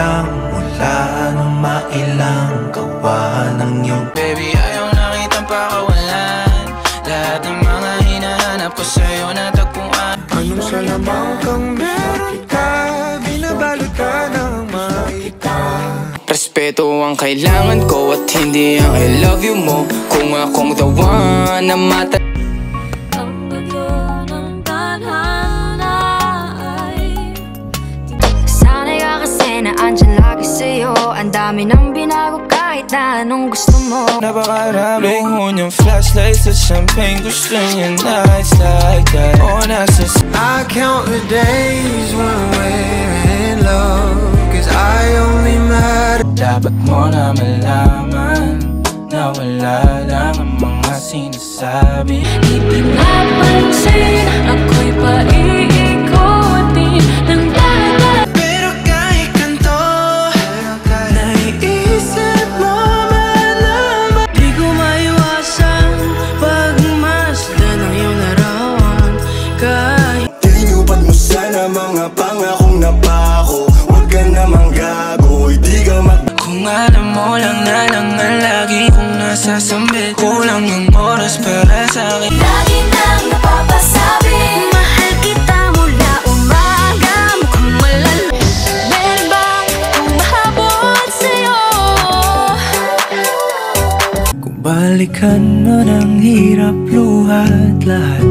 lang mula nung mailang gawa ng iyong baby, ayaw na kitang pakawalan. Lahat ng mga hinahanap ko sa'yo natagpuan. Anong salamang kang meron ka, binabalot ka ng maita. Respeto ang kailangan ko at hindi ang I love you mo. Kung akong the one na mata ang bagyo ng tadhana ay sanay ka kasi na andyan lagi sa'yo. Ang dami nang binago kahit na anong gusto mo. napakarami ko niyang flashlights sa champagne. Gusto niya nights like that. Oh, nasa I count the days when we're in love, cause I only matter. dapat mo na malaman na wala lang ang mga sinasabi. Di pinapansin, ako'y paiikotin ng dagat. Pero kahit ganito, naiisip mo malaman. Di ko maiwasan pagmasdan ng iyong larawan. Kahit Tinupad mo sana mga pangakong napako. Huwag ka namang gago, di ka kung alam mo lang na lang ang lagi kong nasasambit. Kulang yung oras para sa'kin. Lagi nang napapasabi, mahal kita mula umaga. Mukhang malala, meron bang humahabol sa'yo? Kung balikan mo ng hirap luhat lahat.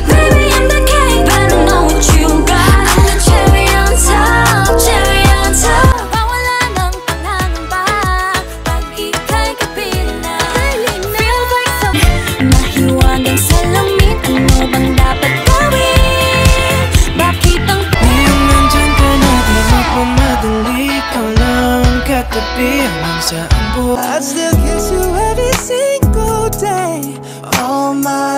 Baby, I'm the king, but I know what you got. I'm the cherry on top, cherry on top. Mawala ng pangangamba pag ika'y kapiling na. Feels like something nahiwagang salamin. Ano bang dapat gawin? Bakit ang Ngayong nandyan ka na, di magmamadali. Ikaw lang katabi hanggang saan buhay. I still kiss you every single day, all my